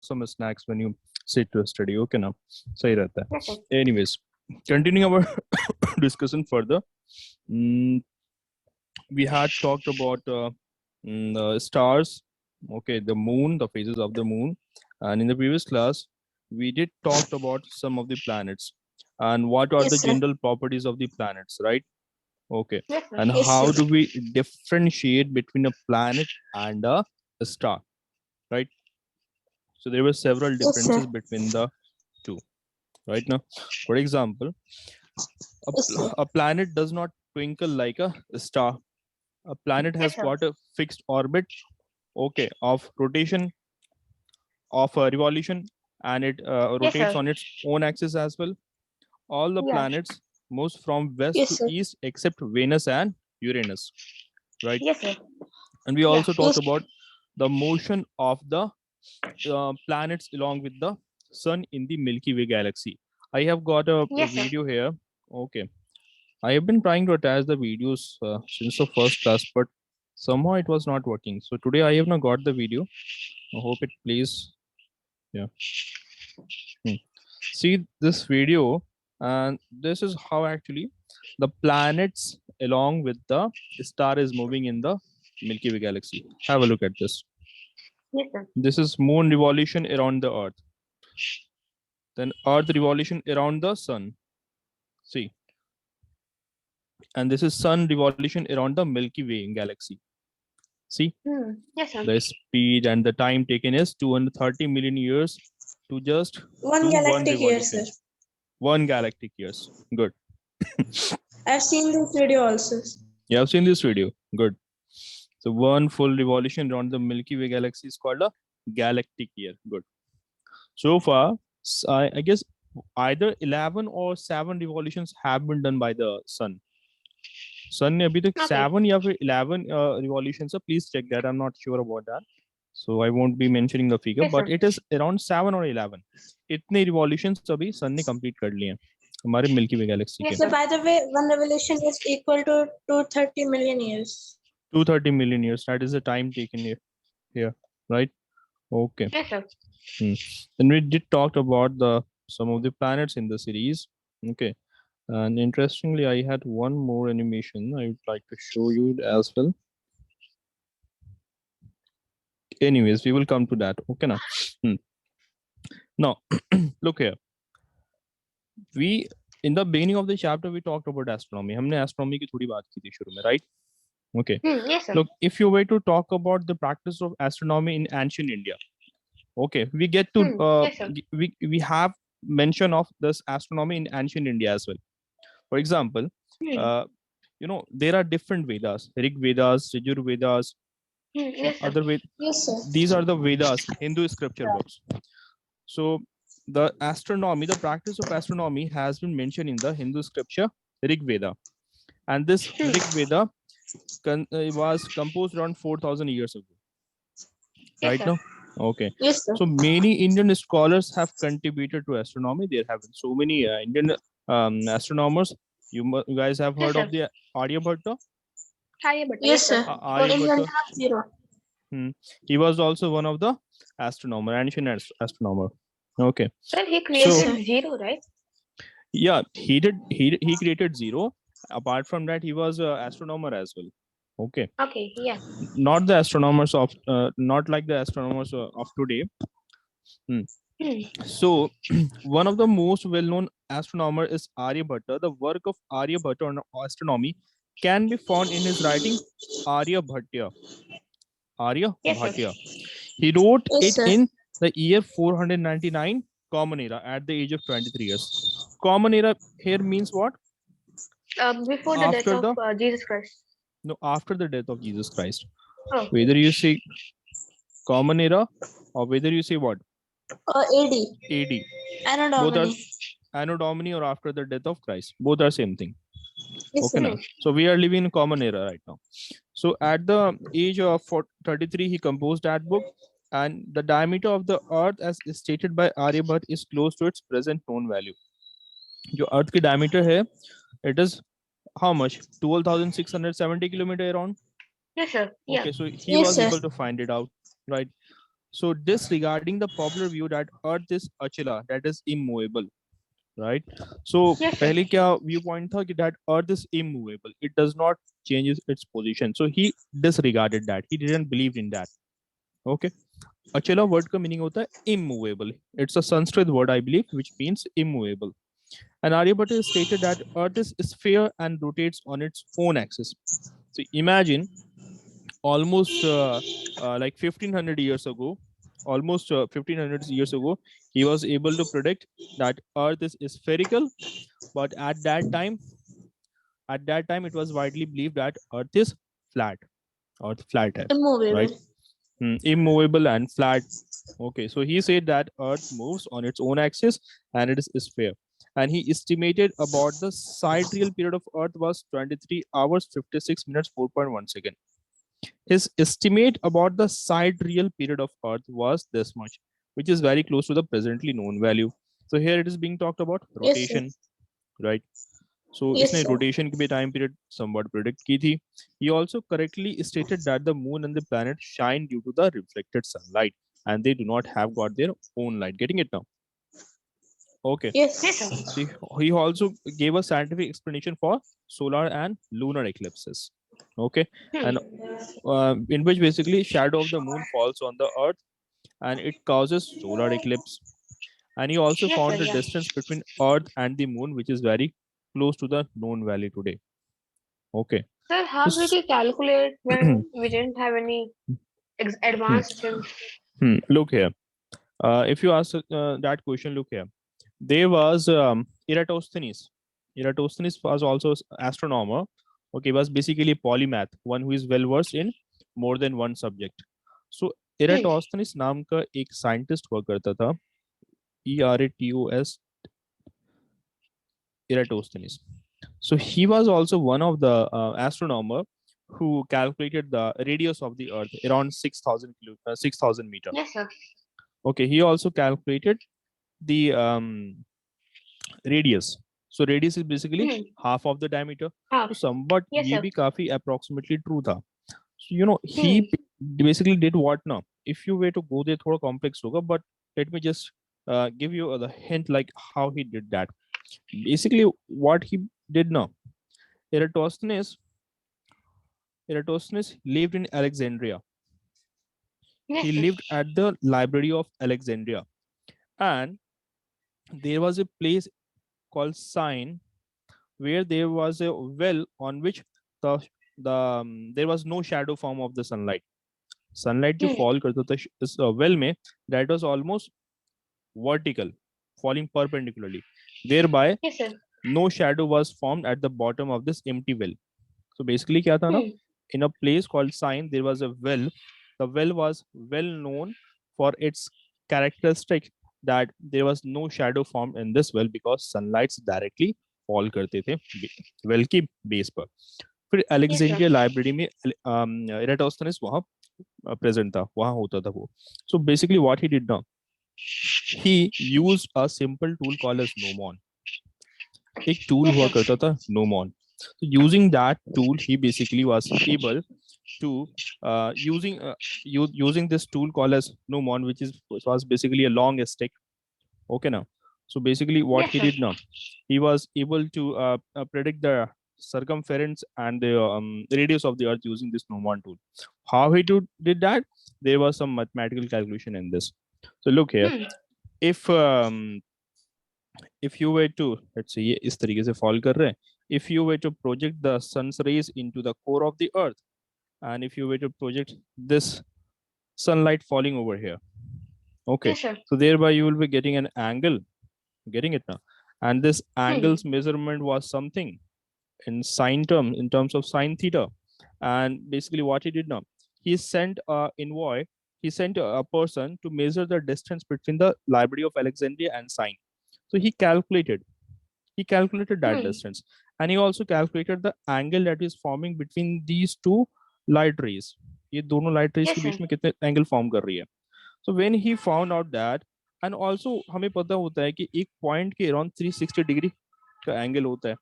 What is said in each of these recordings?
some snacks when you sit to study. Okay, now, सही रहता है. Yes, sir. Anyways, continuing our discussion further, we had talked about the stars, okay, the moon, the phases of the moon, and in the previous class, we did talk about some of the planets and what are Yes, the sir. general properties of the planets, right? Okay, Yes, sir. and Yes, how sir. do we differentiate between a planet and a star, right? So there were several Yes, differences sir. between the two, right? Now, for example, Yes, sir. a planet does not twinkle like a star. A planet has Yes, sir. got a fixed orbit, okay, of rotation, of revolution, and it Yes, rotates sir. on its own axis as well. All the Yeah. planets moves from west Yes, to sir. east except Venus and Uranus, right? Yes, sir. And we Yeah. also talked Yes. about the motion of the planets along with the sun in the Milky Way galaxy. I have got a Yes, sir. video here. Okay, I have been trying to attach the videos since the first class, but somehow it was not working. So today I have not got the video. I hope it plays. Yeah. See this video, and this is how actually the planets along with the star is moving in the Milky Way galaxy. Have a look at this. Yes, sir. This is moon revolution around the earth. Then earth revolution around the sun. See. And this is sun revolution around the Milky Way galaxy. See. Yes, sir. The speed and the time taken is 230 million years to just One do one galactic year, revolution. sir. 1 galactic years. Good. I've seen this video also. You have seen this video. Good. So one full revolution around the Milky Way galaxy is called a galactic year. Good. So far, I guess either 11 or 7 revolutions have been done by the sun. Sun ने अभी तक Okay. 7 या फिर 11 revolutions. So please check that. I'm not sure about that. So I won't be mentioning the figure, Yes, but sir. it is around 7 or 11. इतने revolutions अभी sun ने complete कर लिए हैं हमारे Milky Way galaxy के. Yes, So, sir. by the way, one revolution is equal to 230 million years. 230 million years. That is the time taken here, right? Okay. Yes, sir. Then we did talk about some of the planets in the series. Okay. And interestingly, I had one more animation I would like to show you as well. Anyways, we will come to that. Okay, now. Now, look here. We in the beginning of the chapter we talked about astronomy. हमने astronomy की थोड़ी बात की थी शुरू में, right? Okay. Yes, sir. Look, if you were to talk about the practice of astronomy in ancient India, okay, we get to Yes, sir. we have mention of this astronomy in ancient India as well. For example, you know, there are different Vedas, Rig Vedas, Yajur Vedas, Yes, sir. other Vedas. Yes, sir. These are the Vedas, Hindu scripture books. So the astronomy, the practice of astronomy has been mentioned in the Hindu scripture Rig Veda. And this Rig Veda was composed around 4,000 years ago. Yes, Right sir. now? Okay. Yes, sir. So many Indian scholars have contributed to astronomy. There have been so many Indian astronomers. You guys have heard Yes, of the Aryabhatta? Aryabhatta. Yes, sir. Aryabhatta. Inventor of zero. He was also one of the ancient astronomer. Okay. Sir, he created So, zero, right? yeah, he did. He created zero. Apart from that, he was an astronomer as well. Okay. Okay, yeah. Not the astronomers of, not like the astronomers of today. So, one of the most well-known astronomer is Aryabhatta. The work of Aryabhatta on astronomy can be found in his writing Aryabhatya. Aryabhatya. He wrote Yes, it sir. in the year 499 Common Era at the age of 23 years. Common Era here means what? Before the After death of Jesus Christ. No, after the death of Jesus Christ. Oh. Whether you say Common Era or whether you say what? AD. AD. Anno Both are Domini. Anno Domini or after the death of Christ. Both are same thing. Yes, Okay, sir. now. So we are living in Common Era right now. So at the age of 33, he composed that book, and the diameter of the Earth, as stated by Aryabhatta, is close to its present known value. जो Earth की diameter है, it is how much? 12,670 kilometer around. Yes, sir. Yeah. Okay, so he Yes, was sir. able to find it out, right? So disregarding the popular view that Earth is achila, that is immovable, right? So Yes, sir. पहले क्या viewpoint था कि that Earth is immovable, it does not changes its position. So he disregarded that, he didn't believe in that. Okay. Achila word का meaning होता है immovable. It's a Sanskrit word, I believe, which means immovable. And Aryabhatta stated that Earth is sphere and rotates on its own axis. So imagine almost like 1500 years ago, almost 1500 years ago, he was able to predict that Earth is spherical, but at that time, it was widely believed that Earth is flat, Earth flat hai, right? Immovable. Immovable and flat. Okay, so he said that Earth moves on its own axis and it is a sphere. And he estimated about the sidereal period of Earth was 23 hours 56 minutes 4.1 seconds. His estimate about the sidereal period of Earth was this much, which is very close to the presently known value. So here it is being talked about Yes, sir. rotation, right? So Yes, इसने sir. rotation की भी time period somewhat predict की थी. He also correctly stated that the moon and the planet shine due to the reflected sunlight, and they do not have got their own light. Getting it now? Okay. Yes. Yes, sir. So he also gave a scientific explanation for solar and lunar eclipses. Okay, and in which basically shadow of the moon falls on the Earth and it causes solar eclipse. And he also Yes, sir. found the Yeah. distance between Earth and the moon, which is very close to the known value today. Okay. Sir, So how did you calculate when we didn't have any advanced things? look here. If you ask that question, look here. There was Eratosthenes. Eratosthenes was also astronomer. Okay, was basically a polymath, one who is well versed in more than one subject. So Hmm. Eratosthenes नाम का एक scientist हुआ करता था. Eratos Eratosthenes. So he was also one of the astronomer who calculated the radius of the Earth around 6,000 meter. Yes, sir. Okay, he also calculated the radius. So radius is basically Hmm. half of the diameter. Half. So somewhat Yes, ये sir. भी काफी approximately true था. So he Hmm. basically did what now? If you were to go there, थोड़ा complex होगा, but let me just give you the hint like how he did that. Basically, what he did now, Eratosthenes, Eratosthenes lived in Alexandria. He Yes, sir. lived at the Library of Alexandria, and there was a place called Sign where there was a well on which the there was no shadow form of the sunlight. Sunlight जो Hmm. fall करता था इस well में, that was almost vertical, falling perpendicularly. Thereby, Yes, sir. no shadow was formed at the bottom of this empty well. So basically, क्या था ना? Hmm. In a place called Sign, there was a well. The well was well known for its characteristic that there was no shadow formed in this well because sunlights directly fall करते थे well की base पर. फिर Yes, sir. Alexandria library में एराटोस्थेनेस वहां present था, वहां होता था वो. So basically what he did now, he used a simple tool called as gnomon. एक tool Yes, हुआ sir. करता था gnomon. So using that tool, he basically was able to using this tool called as gnomon, which is was basically a long stick. Okay now. So basically what Yes, he sir. did now, he was able to predict the circumference and the radius of the earth using this gnomon tool. How he did that? There was some mathematical calculation in this. So look here. Hmm. If you were to, let's say ये इस तरीके से fall कर रहे हैं, if you were to project the sun's rays into the core of the earth, and if you were to project this sunlight falling over here, okay, Yes, sir. so thereby you will be getting an angle, getting it now, and this Hmm. angle's measurement was something in sine term, in terms of sine theta. And basically what he did now, he sent a envoy, he sent a person to measure the distance between the library of Alexandria and Sine. So he calculated that Hmm. distance, and he also calculated the angle that is forming between these two light rays. ये दोनों light rays के Yes, sir. बीच में कितने angle form कर रही है. So when he found out that, and also हमें पता होता है कि एक point के around 360 degree का angle होता है,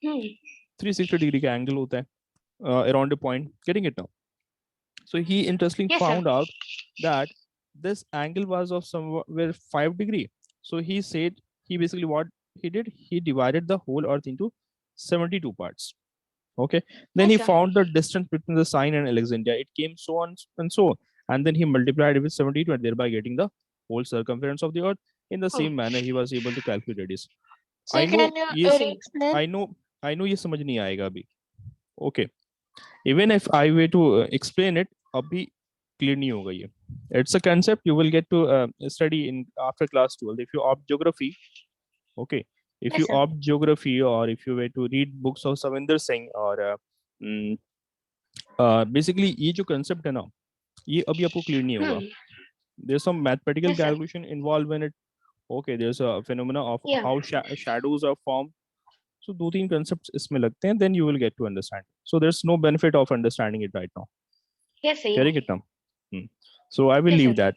Hmm. 360 degree का angle होता है around a point. Getting it now? So he interestingly Yes, sir. found out that this angle was of somewhere 5 degree. So he said, he basically what he did, he divided the whole earth into 72 parts. Okay, then he Yes, sir. found the distance between the sign and Alexandria. It came so on and so on. And then he multiplied it with 72 and thereby getting the whole circumference of the earth. In the Oh, same manner, he was able to calculate radius. Sir, I know can you yes, re-explain? I know, I know ये समझ नहीं आएगा अभी. Okay, even if I were to explain it, अभी clear नहीं होगा ये. It's a concept you will get to study in after class 12. If you opt geography, okay, if yes, you sir. opt geography or if you were to read books of Savinder Singh or mm, basically ये जो concept है ना, ये अभी आपको clear नहीं होगा. Hmm. There's some mathematical Yes, sir. calculation involved in it. Okay, there's a phenomena of Yeah. how shadows are formed. So दो तीन concepts इसमें लगते हैं, then you will get to understand. So there's no benefit of understanding it right now. Yes, sir. Getting it now? So I will Yes, leave sir. that.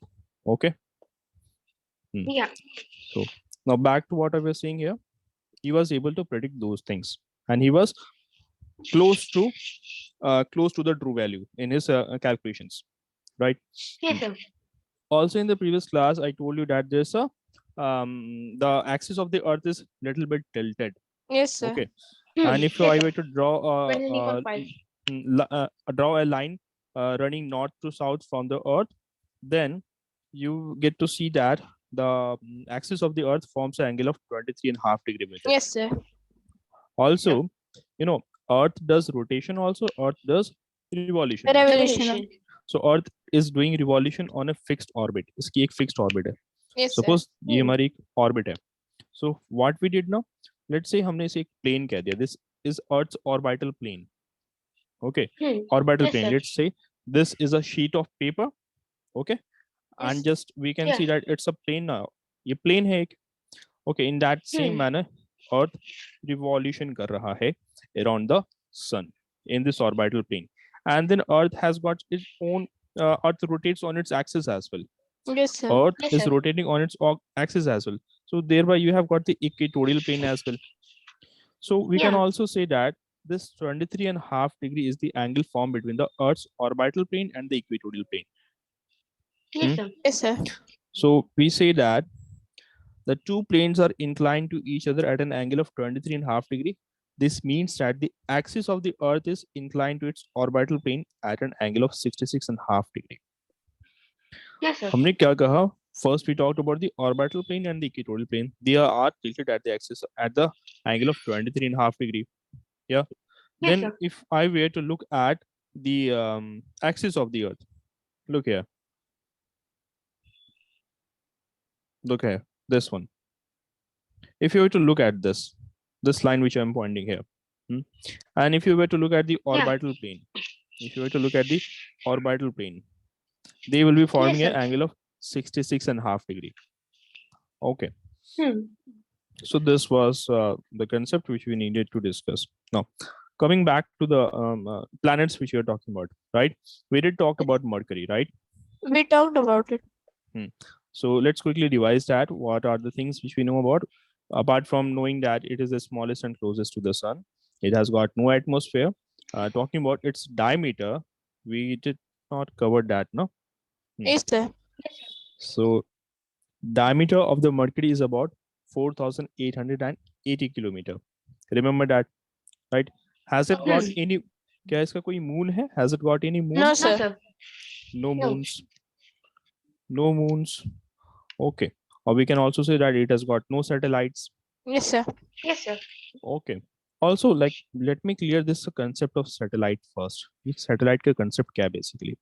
Okay. Yeah. So now back to what I was saying here. He was able to predict those things, and he was close to the true value in his calculations, right? Yes, sir. Also in the previous class, I told you that there's a the axis of the earth is little bit tilted. Yes, sir. Okay, Hmm. and if Yes, I sir. were to draw 20.5. draw a line running north to south from the earth, then you get to see that the axis of the earth forms an angle of 23.5 degree with it. Yes, sir. Also, you know, earth does rotation, also earth does revolution also. Revolution. Revolution. So earth is doing revolution on a fixed orbit. इसकी एक fixed orbit है. Yes, sir. Suppose ये Hmm. हमारी एक orbit है. So what we did now, let's say हमने इसे एक plane कह दिया. This is earth's orbital plane. Okay, Hmm. orbital Yes, plane. sir. Let's say this is a sheet of paper. Okay, Yes. and just we can Yeah. see that it's a plane now. ये plane है एक. Okay, in that same Hmm. manner, earth revolution कर रहा है around the sun in this orbital plane, and then earth has got its own earth rotates on its axis as well. Yes, sir. Earth Yes, is sir. rotating on its axis as well. So thereby you have got the equatorial plane as well. So we can Yeah. also say that this 23.5 degree is the angle formed between the earth's orbital plane and the equatorial plane. Yes, sir. Yes, sir. So we say that the two planes are inclined to each other at an angle of 23.5 degree. This means that the axis of the earth is inclined to its orbital plane at an angle of 66.5 degree. Yes, sir. हमने क्या कहा? First we talked about the orbital plane and the equatorial plane. They are tilted at the axis at the angle of 23.5 degree. Yeah. Yes, Then sir. if I were to look at the axis of the earth, look here. Look here. This one. If you were to look at this line which I'm pointing here, and if you were to look at the Yeah. orbital plane, if you were to look at the orbital plane, they will be forming Yes, an sir. angle of 66.5 degree. Okay. Hmm. So this was the concept which we needed to discuss. Now, coming back to the planets which you are talking about, right? We did talk about Mercury, right? We talked about it. So let's quickly revise that. What are the things which we know about? Apart from knowing that it is the smallest and closest to the sun, it has got no atmosphere. Talking about its diameter, we did not cover that, no? Yes, sir. So diameter of the Mercury is about 4,880 kilometer. Remember that, right? Has it got Hmm. any? क्या इसका कोई moon है? Has it got any moon? No, No, sir. sir. No No. moons. No moons. Okay. Or we can also say that it has got no satellites. Yes, sir. Yes, sir. Okay. Also, like, let me clear this concept of satellite first. ये satellite का concept क्या है basically?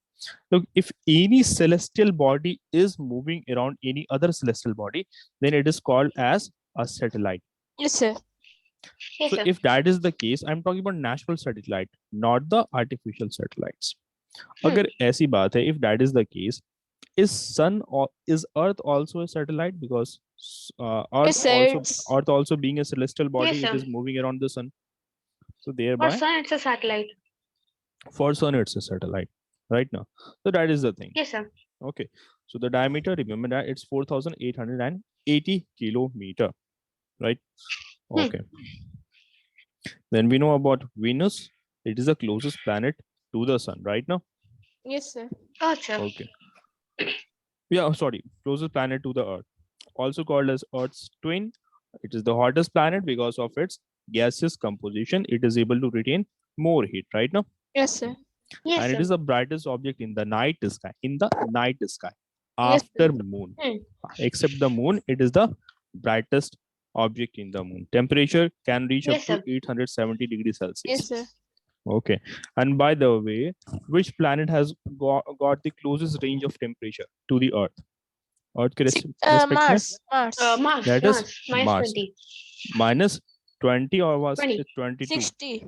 Look, if any celestial body is moving around any other celestial body, then it is called as a satellite. Yes, sir. Yes, So sir. if that is the case, I'm talking about natural satellite, not the artificial satellites. Hmm. अगर ऐसी बात है, if that is the case, is sun or is Earth also a satellite? Because Yes, sir. Earth also being a celestial body, Yes, it sir. is moving around the sun. So For thereby, sun, it's a satellite. for sun, it's a satellite, right now. So that is the thing. Yes, sir. Okay. So the diameter, remember that it's 4,880 kilometer, right? Hmm. Okay. Then we know about Venus. It is the closest planet to the sun, right now. Yes, sir. Oh, sir. Okay. Yeah, sorry, closest planet to the Earth, also called as Earth's twin. It is the hottest planet because of its gaseous composition. It is able to retain more heat, right now. Yes, sir. Yes, And it sir. is the brightest object in the night sky. In the night sky, Yes, after sir. moon, Hmm. except the moon, it is the brightest object in the moon. Temperature can reach up Yes, to sir. 870 degrees Celsius. Yes, sir. Okay. And by the way, which planet has got the closest range of temperature to the Earth? Earth के respect में? Mars. Mars. Mars. That is Minus Mars. 20. Minus 20 or was 20. it 22? 60.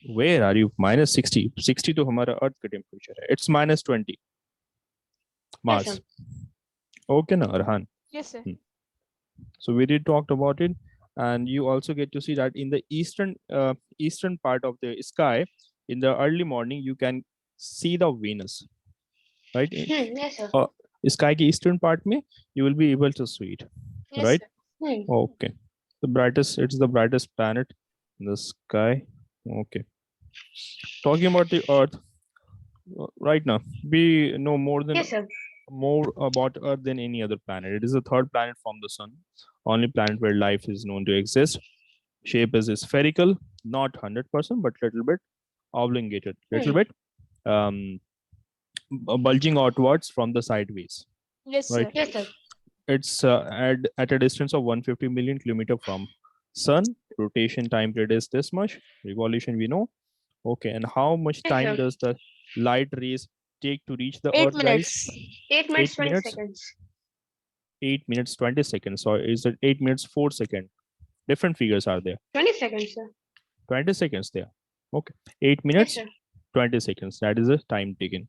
Where are you? Minus 60. 60 तो हमारा Earth का temperature है. It's minus 20. Yes, Mars. sir. Okay, na, Arhan. Yes, sir. So we did talked about it, and you also get to see that in the eastern part of the sky, in the early morning, you can see the Venus, right? Yes, sir. Sky के eastern part में, you will be able to see it, Yes, right? sir. Okay. It's the brightest planet in the sky. Okay. Talking about the Earth, right now, we know Yes, sir. more about Earth than any other planet. It is the third planet from the sun, only planet where life is known to exist. Shape is spherical, not 100%, but little bit oblongated, little bit bulging outwards from the sideways. Yes, Right. sir. Yes, sir. It's at a distance of 150 million kilometer from sun. Rotation time period is this much. Revolution we know. Okay, and how much Yes, time sir. does the light rays take to reach the 8 Earth, guys? minutes. 8 minutes, 8 20 minutes? seconds. 8 minutes 20 seconds, or is it 8 minutes 4 seconds? Different figures are there. 20 seconds, sir. 20 seconds there. Okay, 8 Yes, minutes sir. 20 seconds. That is the time taken.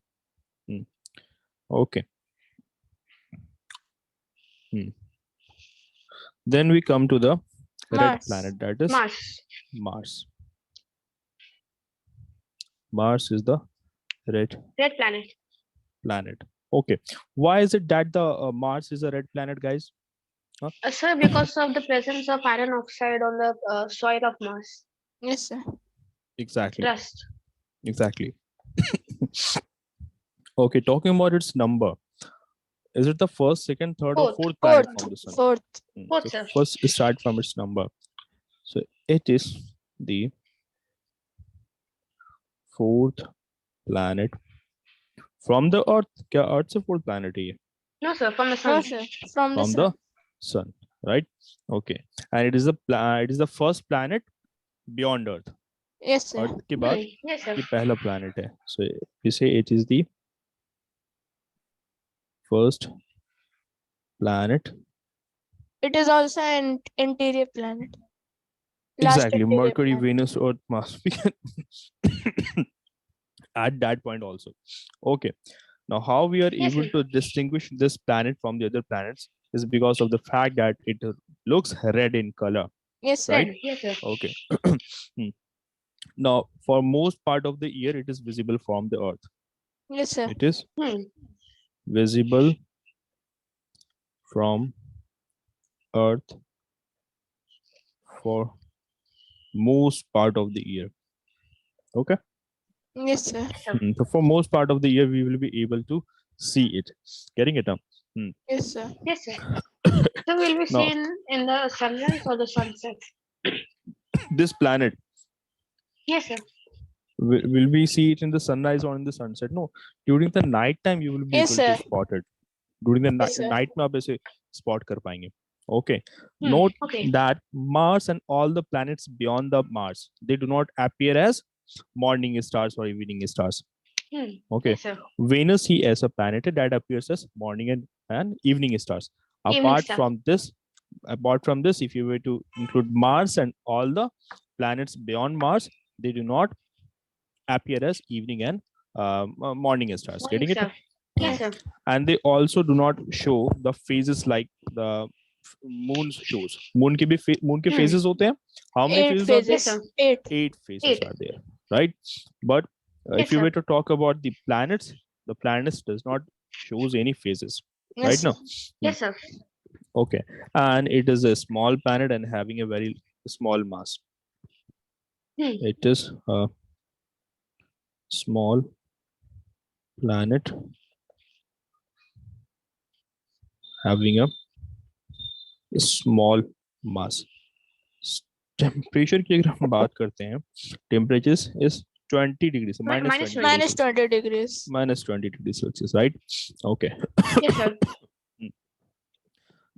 Okay. Then we come to the red Mars. planet, that is Mars. Mars. Mars is the red Red planet. planet. Okay, why is it that the Mars is a red planet, guys? Sir, because of the presence of iron oxide on the soil of Mars. Yes, sir. Exactly. Rust. Exactly. Okay, talking about its number, is it the first, second, third, or Fourth. fourth planet from the sun? Fourth. Fourth, So sir. first start from its number. So it is the fourth planet from the Earth. क्या Earth से fourth planet है ये? No, sir. From the No, sun. sir. From the From sun. the sun, right? Okay, and it is the first planet beyond Earth. Yes, sir. Earth के बाद Yes, sir. ये पहला planet है. So we say it is the first planet. It is also an interior planet. Last Exactly, interior Mercury, planet. Venus, Earth, Mars. We can at that point also. Okay, now how we are Yes, able sir. to distinguish this planet from the other planets is because of the fact that it looks red in color. Yes, sir. Right. Red. Yes, sir. Okay. Now, for most part of the year, it is visible from the Earth. Yes, sir. It is Hmm. visible from Earth for most part of the year. Okay. Yes, sir. So for most part of the year, we will be able to see it. Getting it now? Yes, sir. Yes, sir. So will be Now, seen in the sunrise or the sunset? this planet, Yes, sir. will we see it in the sunrise or in the sunset? No, during the night time you will be Yes, able to sir. spot it. During the Yes, sir. night में आप ऐसे spot कर पाएंगे. Okay. Hmm. Note Okay. that Mars and all the planets beyond the Mars, they do not appear as morning stars or evening stars. Okay. Yes, sir. Venus he as a planet that appears as morning and evening stars. Evening Apart star. from this, if you were to include Mars and all the planets beyond Mars, they do not appear as evening and morning stars. Morning Getting it? star. Yes, sir. And they also do not show the phases like the moon shows. Moon के phases होते हैं. How many 8 phases are there? Yes, phases. sir. 8. 8 phases Eight. are there, right? But Yes, if you sir. were to talk about the planets does not shows any phases, Yes, right sir. now. Yes, sir. Okay, and it is a small planet and having a very small mass. Hmm. It is a small planet having a small mass. Temperature की अगर हम बात करते हैं, temperature is 20 degrees, minus 20 degrees, minus 20 degrees. minus 20 degrees Celsius, right? Okay. Yes, sir.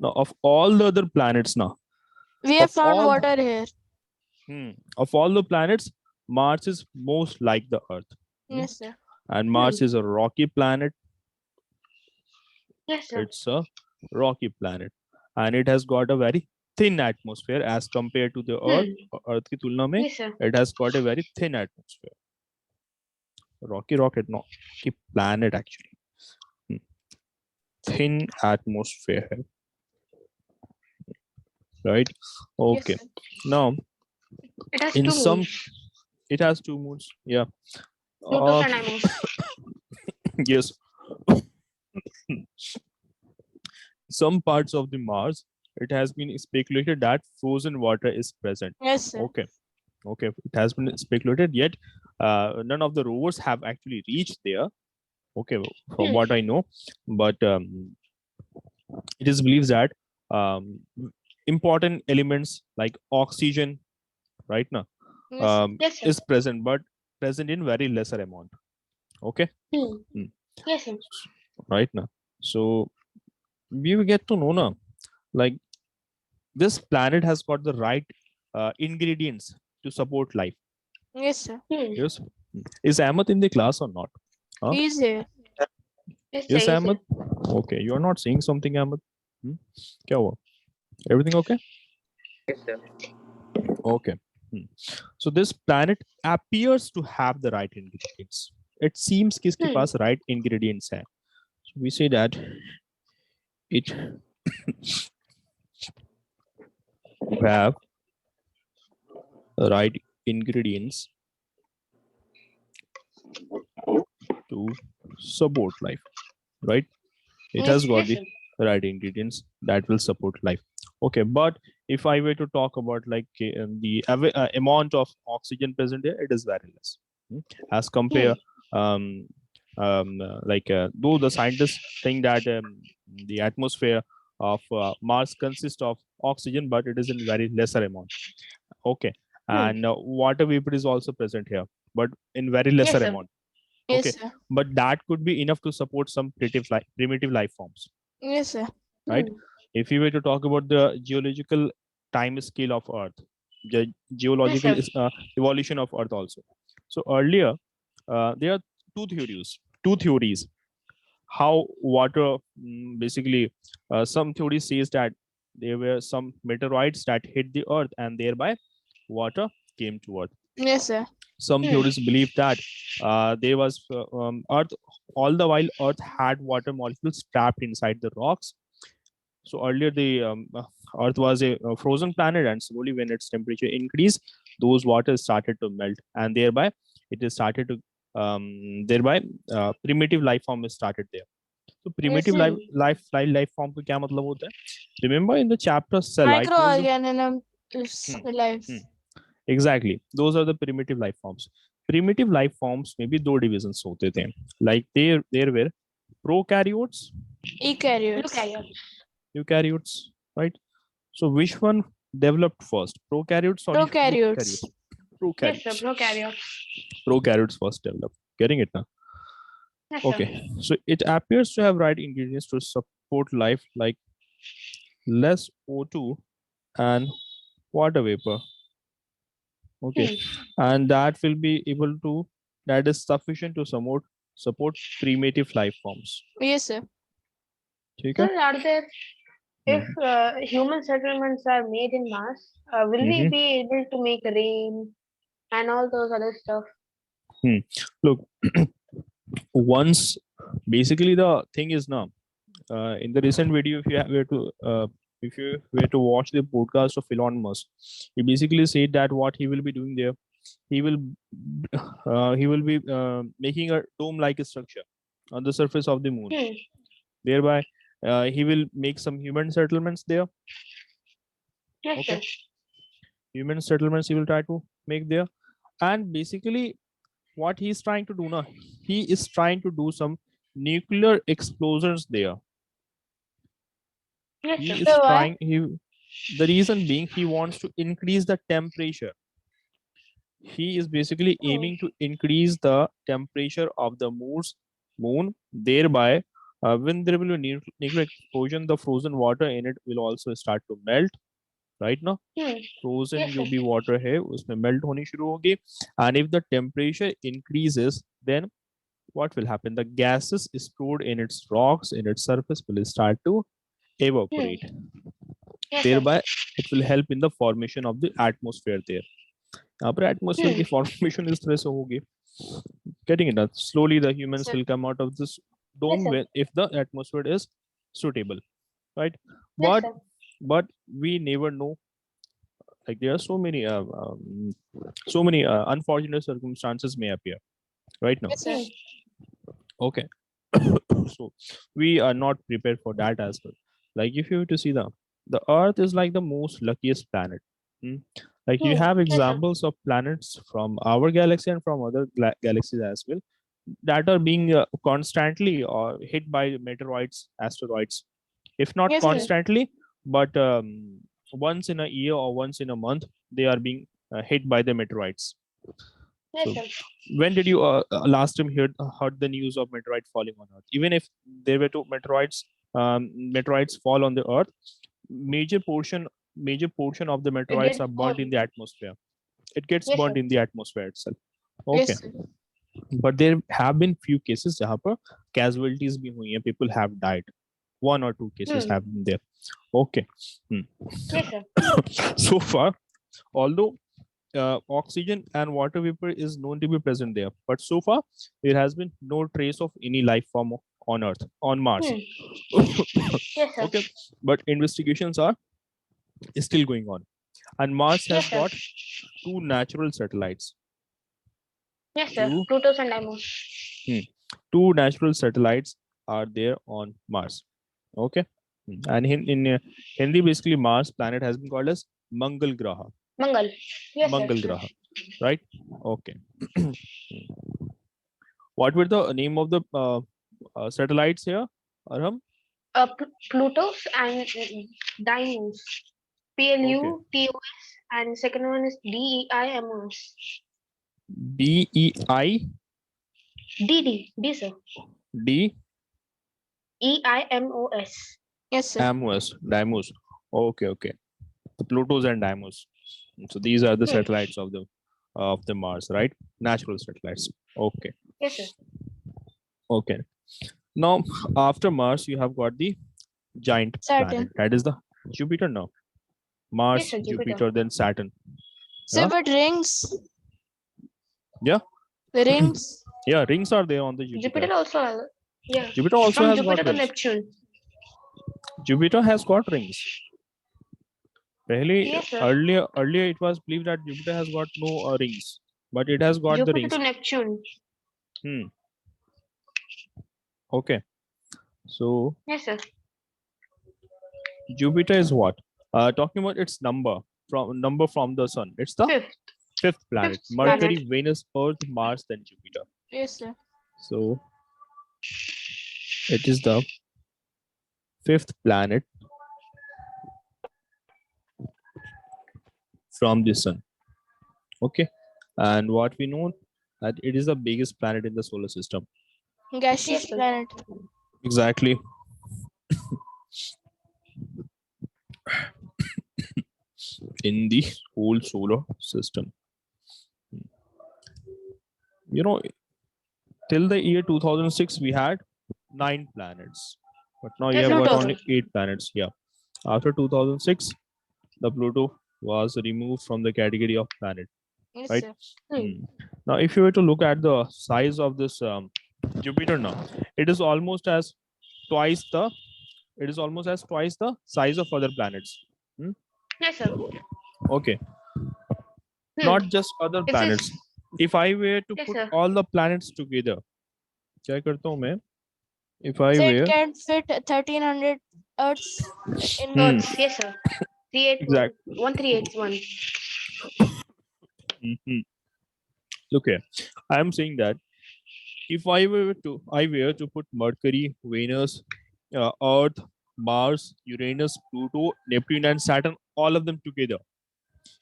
Now, of all the other planets, now, We have of found all, water here. of all the planets, Mars is most like the Earth, Yes, sir. and Mars is a rocky planet. Yes, sir. It's a rocky planet, and it has got a very thin atmosphere as compared to the Earth. Earth की तुलना में, Yes, sir. it has got a very thin atmosphere. Rocky rocket, no, rocky planet actually. Thin atmosphere है, right? Okay. Yes, sir. Now, It has in two some, moons. it has two moons. Yeah. Pluto and Deimos. Yes. Some parts of the Mars, it has been speculated that frozen water is present. Yes, sir. Okay. Okay. It has been speculated, yet none of the rovers have actually reached there. Okay, from what I know, but it is believed that important elements like oxygen, right now, Yes, sir. Yes, sir. is present, but present in very lesser amount. Okay. Yes, sir. Right now, so we will get to know now, like this planet has got the right ingredients to support life. Yes, sir. Yes. Is Ahmed in the class or not? Huh? He is here. Yes, Yes, sir. Ahmed. Okay, you are not saying something, Ahmed. क्या हुआ? Everything okay? Yes, sir. Okay. So this planet appears to have the right ingredients. It seems कि इसके पास right ingredients है. So we say that it have the right ingredients to support life, right? It has got the right ingredients that will support life. Okay, but if I were to talk about like the amount of oxygen present there, it is very less as compare though the scientists think that the atmosphere of Mars consists of oxygen, but it is in very lesser amount. Okay, and water vapor is also present here, but in very lesser sir. amount. Yes, Okay, sir. but that could be enough to support some primitive life forms, Yes, sir. right? If you were to talk about the geological time scale of Earth, the geological sir. evolution of Earth also. So earlier, there are two theories how water basically some theories says that there were some meteorites that hit the Earth and thereby water came to Earth. Yes, sir. Some theories believe that there was Earth, all the while Earth had water molecules trapped inside the rocks. So earlier the Earth was a frozen planet, and slowly when its temperature increased, those waters started to melt, and thereby it is started to primitive life form is started there. So primitive life form को क्या मतलब होता है? Remember in the chapter cell, I told you. Microorganism life. Exactly, those are the primitive life forms. Primitive life forms में भी दो divisions होते थे. Like there were prokaryotes, Eukaryotes. eukaryotes, right? So which one developed first, prokaryotes or Prokaryotes. Prokaryotes? Yes, sir. Prokaryotes. Prokaryotes first developed. Getting it now? Yes, sir. Okay, so it appears to have right ingredients to support life, like less O2 and water vapor. Okay, and that will be able to, that is sufficient to support primitive life forms. Yes, sir. ठीक है? Sir, are there, if human settlements are made in Mars, will we be able to make rain and all those other stuff? Look, once basically the thing is now in the recent video, if you were to watch the podcast of Elon Musk, he basically said that what he will be doing there, he will be making a dome-like structure on the surface of the moon. Thereby, he will make some human settlements there. Yes, Okay. sir. Human settlements he will try to make there, and basically what he is trying to do now, he is trying to do some nuclear explosions there. Yes, He sir. is So why? trying. The reason being he wants to increase the temperature. He is basically Hmm. aiming to increase the temperature of the moon. Thereby, when there will be nuclear explosion, the frozen water in it will also start to melt. Right now, Hmm. frozen Yes, जो sir. भी water है उसमें melt होनी शुरू होगी. And if the temperature increases, then what will happen? The gases stored in its rocks, in its surface, will start to Hmm. evaporate. Yes, sir. Thereby, it will help in the formation of the atmosphere there. यहाँ पर atmosphere Hmm. की formation इस तरह से होगी. Getting it? Slowly, the humans Sir. will come out of this Yes, dome sir. if the atmosphere is suitable, right? Yes, But sir. we never know. Like there are so many unfortunate circumstances may appear right now. Yes, sir. Hmm. Okay. So we are not prepared for that as well. Like if you were to see the earth is like the most luckiest planet. Hmm. Like you Hmm. have Yes, sir. examples of planets from our galaxy and from other galaxies as well that are being constantly hit by meteoroids, asteroids, if not Yes, Hmm. sir. constantly, but once in a year or once in a month they are being hit by the meteorites. Yes, So sir. when did you last time heard the news of meteorite falling on earth? Even if there were two meteorites fall on the earth, major portion of the It meteorites gets are burnt in gone. the atmosphere. It gets Yes, sir. burnt in the atmosphere itself. Okay. Yes, sir. But there have been few cases जहाँ पर casualties भी हुई हैं, people have died. One or two cases Hmm. have been there. Okay. Yes, sir. So far, although oxygen and water vapor is known to be present there, but so far there has been no trace of any life form on Earth, on Mars. Hmm. Yes, sir. Okay, but investigations are still going on, and Mars has Yes, sir. got two natural satellites. Yes, sir. Two, Plutos and Deimos. two natural satellites are there on Mars. Okay. And in Hindi, basically Mars planet has been called as Mangal Graha. Mangal. Yes, sir. Mangal Graha, right? Okay. What were the name of the satellites here, Arham? Plutos and Deimos. Okay. Plutos and second one is Deimos. DEI D, sir. D Eimos. Yes, sir. Amos Deimos. Okay, okay. The Plutos and Deimos. So these are the Hmm. satellites of the Mars, right? Natural satellites. Okay, Yes, sir. okay. Now after Mars, you have got the giant planet. Saturn. That is the Jupiter now. Yes, Mars, sir. Jupiter. Jupiter, then Saturn. Sir, Yeah, but rings. yeah, The rings. yeah. Rings are there on the Jupiter. Jupiter also. Yeah. Jupiter also From has Jupiter got to rings. Neptune. Jupiter has got rings. Yes, sir. Earlier it was believed that Jupiter has got no rings, but it has got the Jupiter to rings. Neptune. Hmm. Okay. So Yes, sir. Jupiter is what? Talking about its number from the sun. It's the Fifth. fifth planet. Fifth Mercury, planet. Venus, Earth, Mars, then Jupiter. Yes, sir. So it is the fifth planet from the sun. Okay. And what we know that it is the biggest planet in the solar system. Gaseous Yes, sir. planet. Exactly. In the whole solar system. You know, till the year 2006, we had 9 planets, but now you Yes, have sir. got Pluto. only 8 planets. Yeah. After 2006, the Pluto was removed from the category of planet, Yes, right? sir. Hmm. Now, if you were to look at the size of this Jupiter now, it is almost as twice the size of other planets. Hmm? Yes, sir. Okay, Hmm. not just other It's planets. If I were to Yes, put sir. all the planets together, क्या करता हूँ मैं? If I So it were can fit 1300 Earths in hmm, one. Earths. Yes, sir. 381. exact 1381. mhm. Look here, I am saying that if I were to put Mercury, Venus, Earth, Mars, Uranus, Pluto, Neptune, and Saturn, all of them together.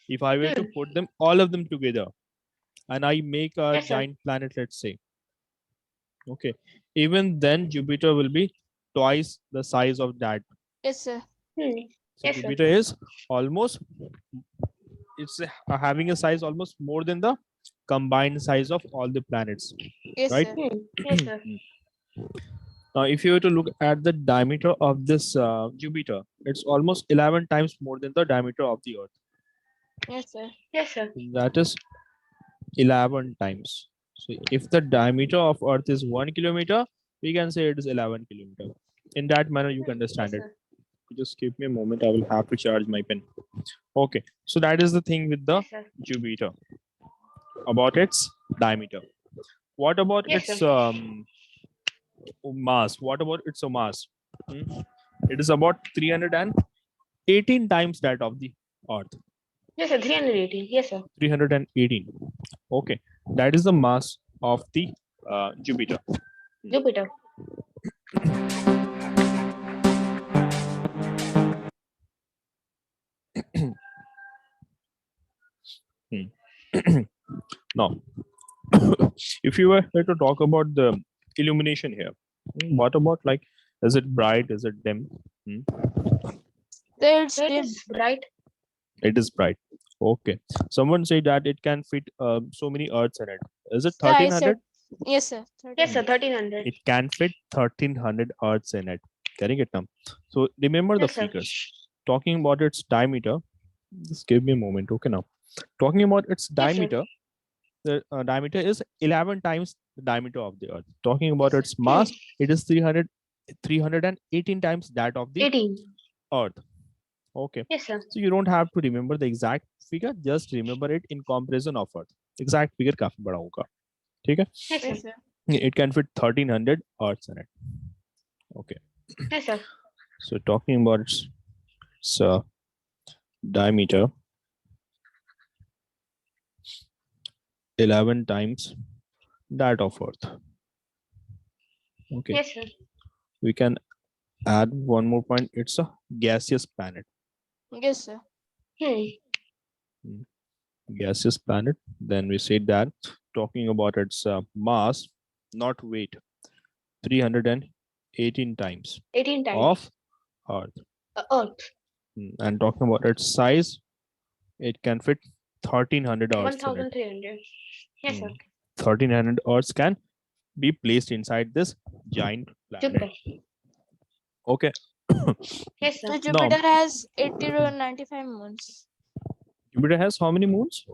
If I were to put them all of them together, and I make a Yes, sir. giant planet, let's say, okay, even then Jupiter will be twice the size of that. Yes, sir. So Yes, sir. Jupiter is almost, it's having a size almost more than the combined size of all the planets, Yes, right? sir. Yes, sir. Now, if you were to look at the diameter of this Jupiter, it's almost 11 times more than the diameter of the Earth. Yes, sir. Yes, sir. That is 11 times. So if the diameter of Earth is 1 kilometer, we can say it is 11 kilometer. In that manner, you can understand Yes, it. sir. Just give me a moment. I will have to charge my pen. Okay. So that is the thing with the Yes, sir. Jupiter about its diameter. What about Yes, its sir. mass? What about its mass? It is about 318 times that of the Earth. Yes, sir. 318. Yes, sir. 318. Okay, that is the mass of the Jupiter. Jupiter. Now, if you were to talk about the illumination here, what about, like, is it bright? Is it dim? There it's So it dim. is bright. It is bright. Okay. Someone said that it can fit so many Earths in it. Is it Yeah, I 1300? said. Yes, sir. Yes, sir. 1300. 1300. It can fit 1300 Earths in it. Getting it now? So remember the Yes, sir. figures. Talking about its diameter, just give me a moment. Okay, now talking about its Yes, sir. diameter, the diameter is 11 times the diameter of the Earth. Talking about Yes, its mass, it is 318 times that of the 18. Earth. Okay. Yes, sir. So you don't have to remember the exact figure, just remember it in comparison of Earth. Exact figure काफी बड़ा होगा. ठीक है? Yes, sir. yes, sir. It can fit 1300 Earths in it. Okay. Yes, sir. So talking about its diameter, 11 times that of Earth. Okay. Yes, sir. We can add one more point. It's a gaseous planet. Yes, sir. Gaseous planet. Then we said that talking about its mass, not weight, 318 times 18 times. of Earth. Earth. And talking about its size, it can fit 1300 Earths in it. 1300. Yes, sir. 1300 Earths can be placed inside this giant planet. Jupiter. Okay. Yes, sir. So Jupiter has 80 to 95 moons. Jupiter has how many moons?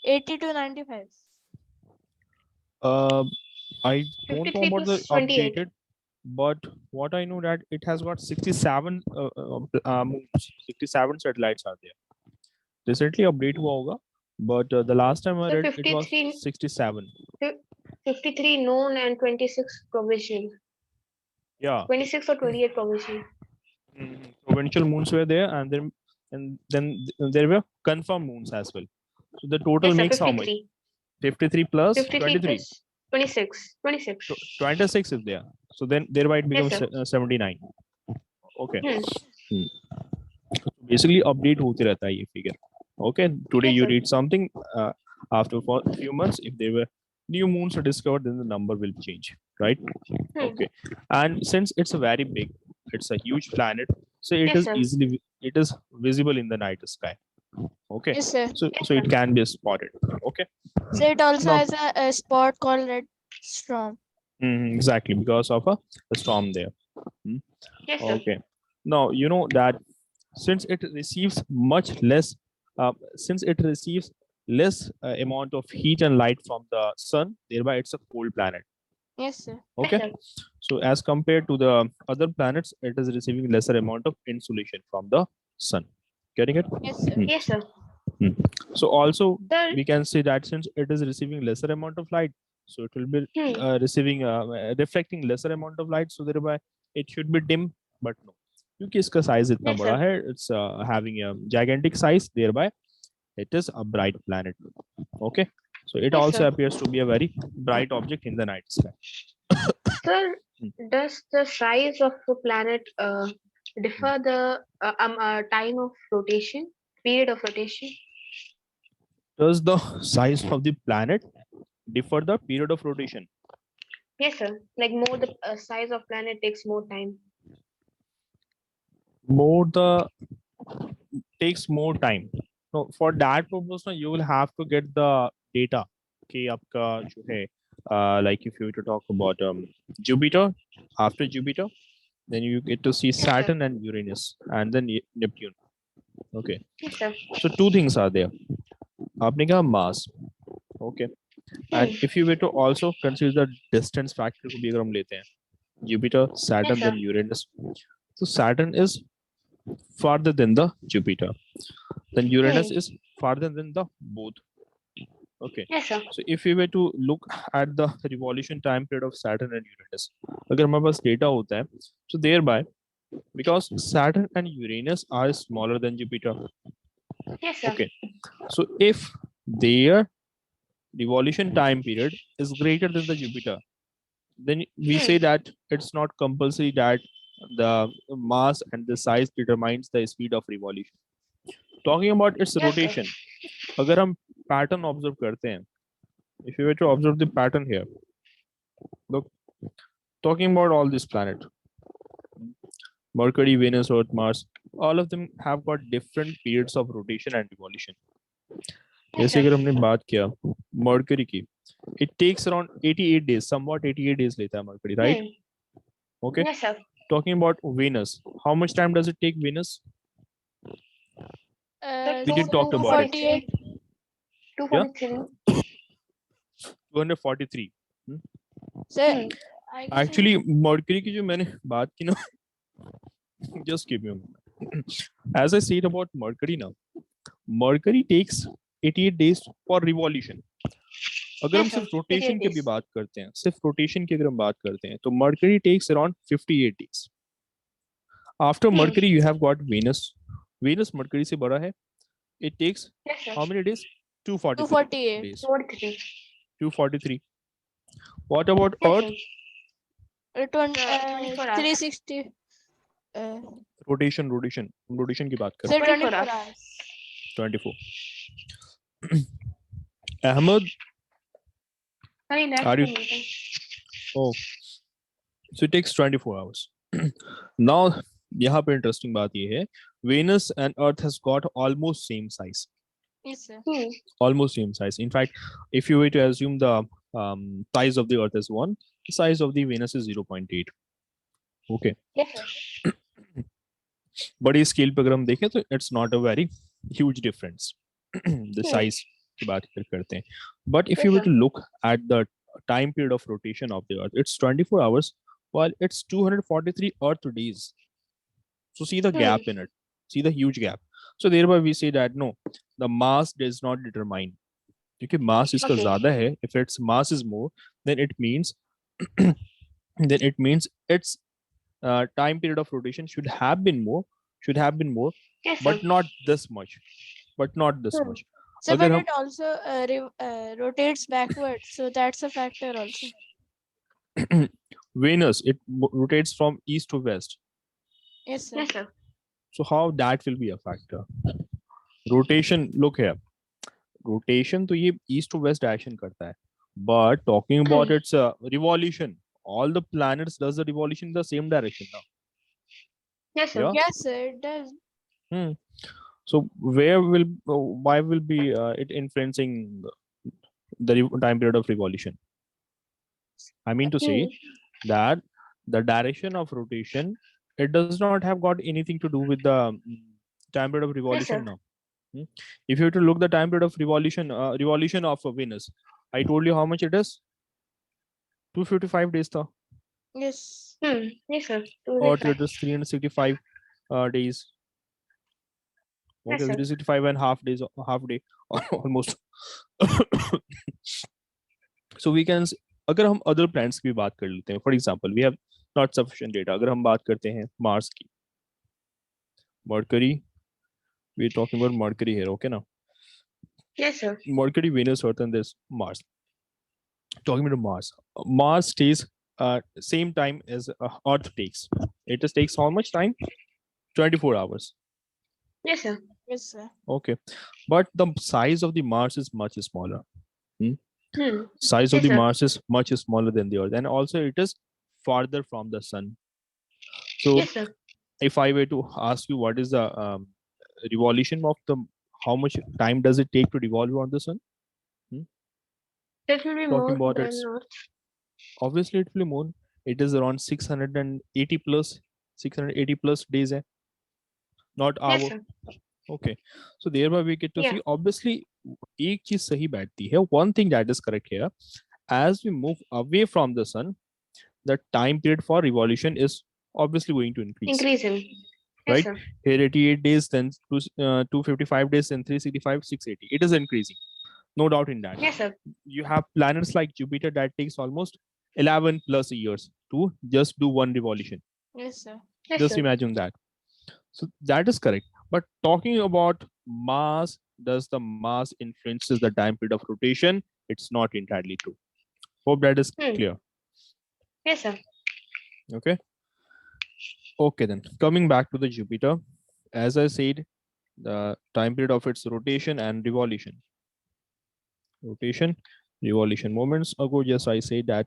80 to 95. I don't know 53 about the plus 28. updated, but what I know that it has got 67 moons, 67 satellites are there. Recently update हुआ होगा, but the last time I So read it was 53 67. 53 known and 26 provisional. Yeah, 26 or 28 provisional. provincial moons were there, and then there were confirmed moons as well. So the total Yes, sir. makes how much? 53. 53 plus 53 23. plus 26. 26. 26 is there. So then thereby it Yes, becomes sir. 79. Okay. Hmm. Basically update होते रहता है ये figure. Okay. Today Yes, you sir. read something. After for a few months, if there were new moons are discovered, then the number will change, right? Okay. And since it's a very big, it's a huge planet, so it Yes, is sir. it is visible in the night sky. Okay. Yes, sir. So it can be spotted. Okay. So it also Now, has a spot called red storm. exactly, because of a storm there. Yes, sir. Okay. Now you know that since it receives much less, since it receives less amount of heat and light from the sun, thereby it's a cold planet. Yes, sir. Okay. Yes, sir. So as compared to the other planets, it is receiving lesser amount of insolation from the sun. Getting it? Yes, sir. Yes, sir. So also Sir. we can say that since it is receiving lesser amount of light, so it will be receiving reflecting lesser amount of light, so thereby it should be dim, but no, क्योंकि इसका size इतना Yes, बड़ा sir. है, it's having a gigantic size, thereby it is a bright planet. Okay, so it Yes, also sir. appears to be a very bright object in the night sky. Sir, does the size of the planet differ the time of rotation, period of rotation? Does the size of the planet differ the period of rotation? Yes, sir. Like more the size of planet takes more time. More the takes more time. So for that purpose, now you will have to get the data. Okay, आपका जो है, like if you were to talk about Jupiter, after Jupiter, then you get to see Yes, sir. Saturn and Uranus, and then Neptune. Okay, Yes, sir. so two things are there. आपने कहा mass. Okay, and if you were to also consider the distance factor को भी अगर हम लेते हैं, Jupiter, Saturn, Yes, sir. then Uranus. So Saturn is farther than the Jupiter. Then Uranus is farther than the both. Okay. Yes, sir. So if we were to look at the revolution time period of Saturn and Uranus, अगर हमारे पास data होता है, so thereby, because Saturn and Uranus are smaller than Jupiter. Yes, sir. Okay. So if their revolution time period is greater than the Jupiter, then we say that it's not compulsory that the mass and the size determines the speed of revolution. Talking about its Yes, sir. rotation, अगर हम pattern observe करते हैं, if you were to observe the pattern here, look, talking about all this planet, Mercury, Venus, Earth, Mars, all of them have got different periods of rotation and revolution. Yes, जैसे sir. अगर हमने बात किया Mercury की, it takes around 88 days, somewhat 88 days लेता है Mercury, right? Okay. Yes, sir. Talking about Venus, how much time does it take Venus? We did talk about it. 248. 243. 243. Sir, Hmm. I can Actually, Mercury की जो मैंने बात की ना, just give me a moment. As I said about Mercury now, Mercury takes 88 days for revolution. अगर हम Yes, सिर्फ sir. Rotation 88 की भी days. बात करते हैं, सिर्फ रोटेशन की अगर हम बात करते हैं, तो Mercury takes around 58 days. After Mercury, you have got Venus. Venus Mercury से बड़ा है. It takes Yes, sir. how many days? 243 248. days. 43. 243. What about Yes, Earth? sir. It one 24 hours. 360. Rotation की बात कर Sir, 24 24 hours. hours. 24. Ahmed, Sorry, that's are the you? meeting. Oh, so it takes 24 hours. Now, यहाँ पे interesting बात ये है, Venus and Earth has got almost same size. Yes, sir. Almost same size. In fact, if you were to assume the size of the Earth is 1, the size of the Venus is 0.8. Okay. Yes, sir. बड़ी scale पे अगर हम देखें तो it's not a very huge difference. The size की बात करते हैं. But if you were to look at the time period of rotation of the Earth, it's 24 hours while it's 243 Earth days. So see the gap in it. See the huge gap. So thereby we say that no, the mass does not determine. क्योंकि mass इसका Okay. ज़्यादा है. If its mass is more, then it means its time period of rotation should have been more. Yes, sir. But not this much. Much. So, अगर but हम it also rotates backwards. So that's a factor also. Venus, it rotates from east to west. Yes, sir. Yes, sir. So how that will be a factor? Rotation, look here. Rotation तो ये east to west direction करता है. But talking about its revolution, all the planets does the revolution in the same direction now. Yes, sir. Yeah. Yes, sir. It does. So why will be it influencing the time period of revolution? I mean to say that the direction of rotation, it does not have got anything to do with the time period of revolution sir. now. If you were to look the time period of revolution of Venus, I told you how much it is. 255 days tha. Yes. Yes, sir. Earth 255. it is 365 days. Yes, Okay, sir. 365 and half days, half day almost. So we can, अगर हम other planets की भी बात कर लेते हैं, for example, we have not sufficient data. अगर हम बात करते हैं Mars की, Mercury, we're talking about Mercury here, okay now? Yes, sir. Mercury, Venus, Earth, and this Mars. Talking about Mars, Mars stays same time as Earth takes. It just takes how much time? 24 hours. Yes, sir. Yes, sir. Okay. But the size of the Mars is much smaller. Hmm. Size of Yes, the sir. Mars is much smaller than the Earth. And also it is farther from the sun. So Yes, sir. if I were to ask you what is the revolution of the, how much time does it take to revolve around the sun? That will be Talking more about than its, Earth. obviously it will be more. It is around 680 plus 680 plus days, not Yes, hour. sir. Okay. So thereby we get to Yeah. see, obviously एक चीज सही बैठती है. One thing that is correct here, as we move away from the sun, the time period for revolution is obviously going to increase, Increasing. Yes, right? sir. Here 88 days, then 255 days, then 365, 680. It is increasing, no doubt in that. Yes, sir. You have planets like Jupiter that takes almost 11 plus years to just do one revolution. Yes, sir. Yes, Just sir. imagine that. So that is correct. But talking about Mars, does the Mars influences the time period of rotation? It's not entirely true. Hope that is Hmm. clear. Yes, sir. Okay. Okay, then coming back to the Jupiter, as I said, the time period of its rotation and revolution. Rotation, revolution. Moments ago, yes, I said that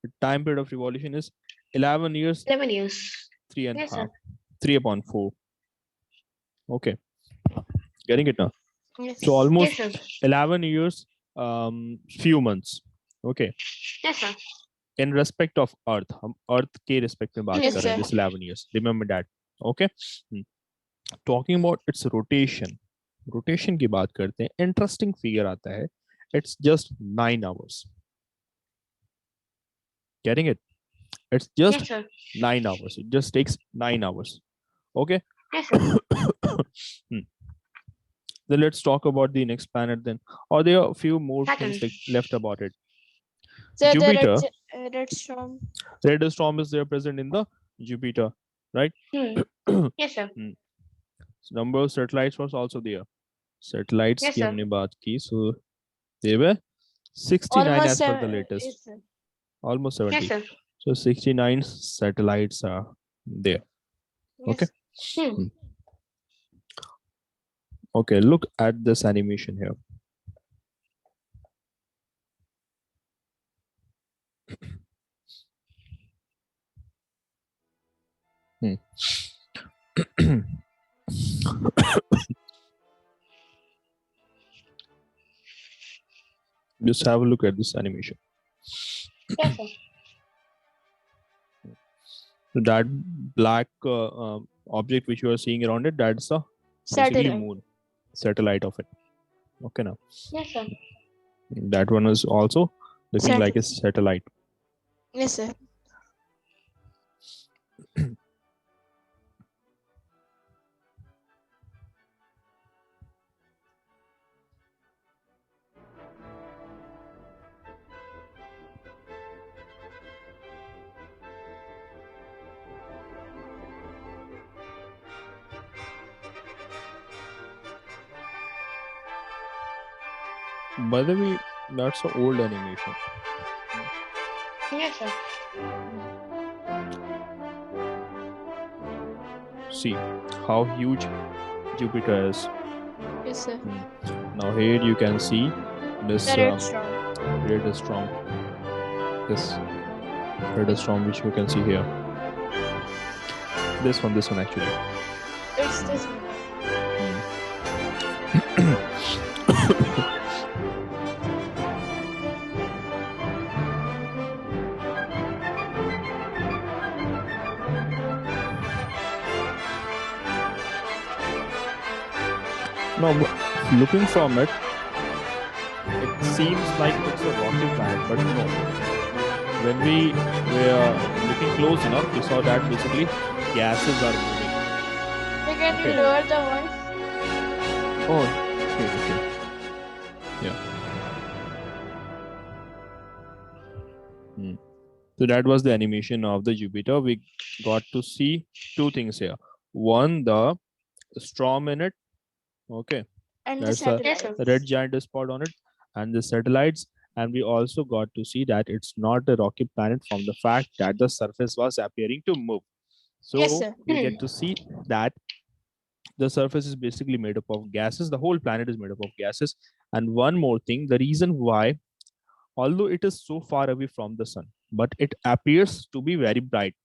the time period of revolution is 11 years, 11 years. three and a Yes, half, sir. 3 upon 4. Okay, getting it now. Yes. So almost Yes, sir. 11 years, few months. Okay. Yes, sir. In respect of Earth, हम Earth के respect में बात Yes, कर रहे हैं, sir. this 11 years. Remember that. Okay. Talking about its rotation. Rotation की बात करते हैं. Interesting figure आता है. It's just 9 hours. Getting it? It's just Yes, sir. 9 hours. It just takes 9 hours. Okay. Yes, sir. Then let's talk about the next planet then. Or there are a few more Saturn. things left about it. So Jupiter, the red storm. red storm is there present in the Jupiter, right? Hmm. Yes, sir. Number of satellites was also there. Satellites Yes, की sir. हमने बात की, so they were 69 Almost as per the 7. latest, Yes, sir. almost Yes, 70. sir. So 69 satellites are there. Okay. Yes. Hmm. Okay, look at this animation here. Just have a look at this animation. Yes, sir. That black object which you are seeing around it, that's a basically Satellite. moon, satellite of it. Okay, now Yes, sir. that one is also looking like a satellite. Yes, sir. By the way, that's an old animation. Yes, sir. See how huge Jupiter is. Yes, sir. Now here you can see this The red storm. red storm. This red storm which you can see here. This one actually. It's this one. Now, looking from it, it seems like it's a rocky planet, but no. When we were looking close enough, we saw that basically gases are moving. So can you Okay. lower the voice? Oh, okay. Yeah. So that was the animation of the Jupiter. We got to see two things here. One, the storm in it. Okay. And the That's a satellite. Yes, sir. red giant spot on it, and the satellites. And we also got to see that it's not a rocky planet from the fact that the surface was appearing to move. So Yes, sir. we get to see that the surface is basically made up of gases. The whole planet is made up of gases. And one more thing, the reason why, although it is so far away from the sun, but it appears to be very bright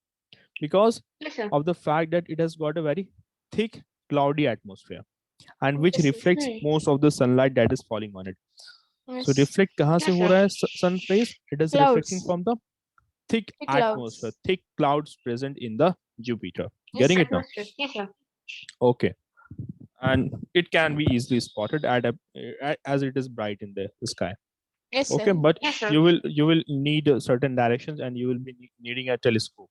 because Yes, sir. of the fact that it has got a very thick cloudy atmosphere and which Yes, sir. reflects most of the sunlight that is falling on it. So Yes. reflect kahan se Yes, ho sir. raha hai sun rays? It is reflecting Clouds. from the thick The atmosphere, clouds. thick clouds present in the Jupiter. Yes, Getting sir. it now? Atmosphere. Yes, sir. Okay. And it can be easily spotted as it is bright in the sky. Yes, Okay, sir. but Yes, sir. you will need certain directions and you will be needing a telescope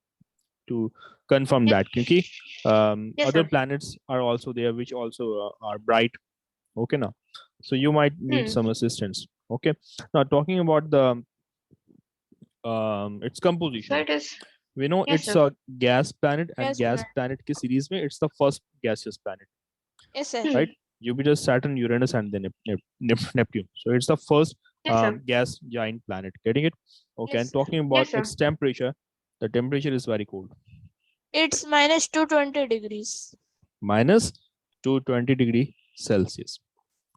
to confirm Yes. that. Because Yes, other sir. planets are also there which also are bright. Okay, now. So you might need some assistance. Okay. Now talking about the its So composition. it is. We know Yes, it's sir. a gas planet, and Yes, gas sir. planet ke series mein it's the first gaseous planet, Yes, sir. right? Jupiter, Saturn, Uranus, and then Neptune. So it's the first Yes, sir. gas giant planet. Getting it? Okay. Yes, And sir. talking about Yes, sir. its temperature, the temperature is very cold, It's minus 220 degrees. minus 220 Celsius.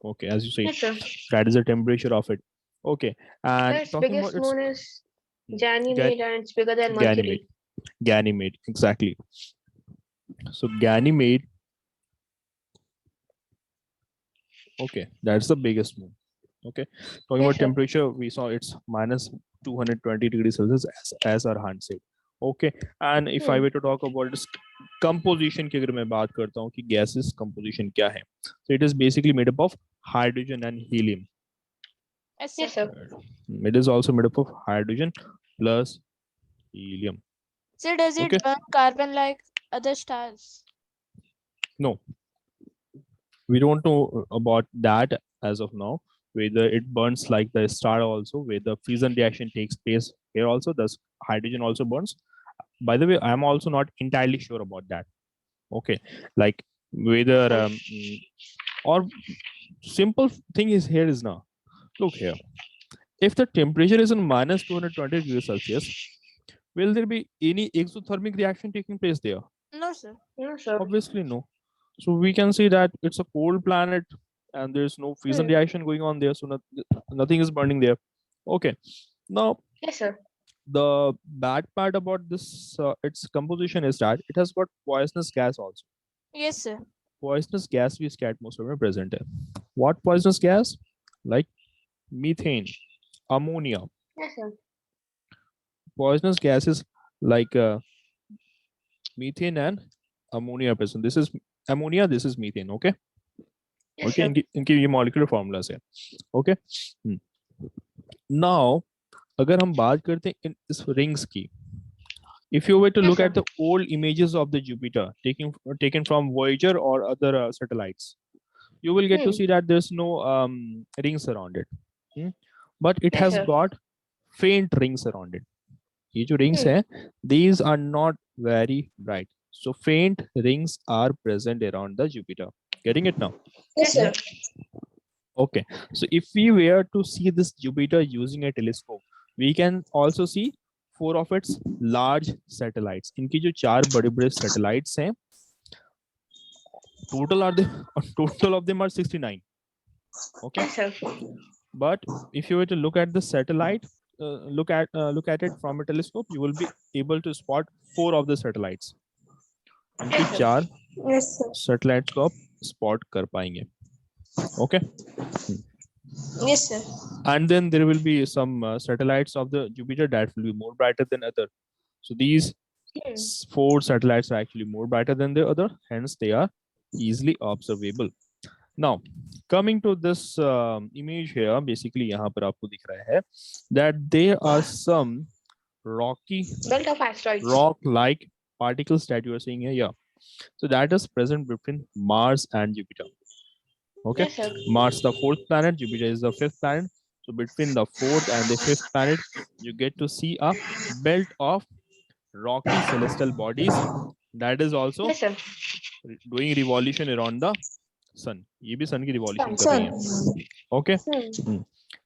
Okay, as you say, Yes, sir. that is the temperature of it. Okay, and Its talking about biggest its moon is Gan- Ganymede and it's bigger than Ganymede, Mercury. Ganymede, exactly. So Ganymede, okay, that's the biggest moon. Okay, talking Yes, about sir. temperature, we saw it's minus 220 degrees Celsius as our hand said. Okay, and if I were to talk about its composition की अगर मैं बात करता हूँ कि gases composition क्या है, so it is basically made up of hydrogen and helium. Yes, Yes, sir. sir. It is also made up of hydrogen plus helium. So does it Okay, burn carbon like other stars? no, we don't know about that as of now, whether it burns like the star also, where the fusion reaction takes place here also, thus hydrogen also burns. By the way, I'm also not entirely sure about that. Okay, like whether or simple thing is here is now, look here, if the temperature is in minus 220 degrees Celsius, will there be any exothermic reaction taking place there? No, sir. No, sir. Obviously no. So we can see that it's a cold planet and there's no fusion reaction going on there, so nothing is burning there. Okay, now Yes, sir. the bad part about this its composition is that it has got poisonous gas also. Yes, sir. Poisonous gas we इसके atmosphere में present है. What poisonous gas? Like methane, ammonia. Yes, sir. Poisonous gases like methane and ammonia present. This is ammonia, this is methane. Okay. Yes, Okay, sir. इनकी ये molecular formulas है. Okay. Now अगर हम बात करते हैं इन इस rings की, if you were to Yes, look sir. at the old images of the Jupiter taken from Voyager or other satellites, you will get to see that there's no rings around it. But it Yes, has sir. got faint rings around it. ये जो rings है, these are not very bright. So faint rings are present around the Jupiter. Getting it now? Yes, sir. Okay. So if we were to see this Jupiter using a telescope, we can also see 4 of its large satellites. इनकी जो 4 बड़े-बड़े satellites हैं, total of them are 69. Okay. Yes, sir. But if you were to look at the satellite, look at it from a telescope, you will be able to spot 4 of the satellites. इनकी Yes, sir. 4 Yes, sir. satellites को आप spot कर पाएंगे. Okay. Yes, sir. And then there will be some satellites of the Jupiter that will be more brighter than other. So these 4 satellites are actually more brighter than the other, hence they are easily observable. Now coming to this image here, basically यहाँ पर आपको दिख रहा है that there are some rocky Belt of asteroids. rock-like particles that you are seeing here. Yeah, so that is present between Mars and Jupiter. Okay, Yes, sir. Mars the 4th planet, Jupiter is the 5th planet. So between the 4th and the 5th planet, you get to see a belt of rocky celestial bodies that is also Yes, sir. doing revolution around the sun. ये भी sun की revolution कर Sun. रही हैं. Okay.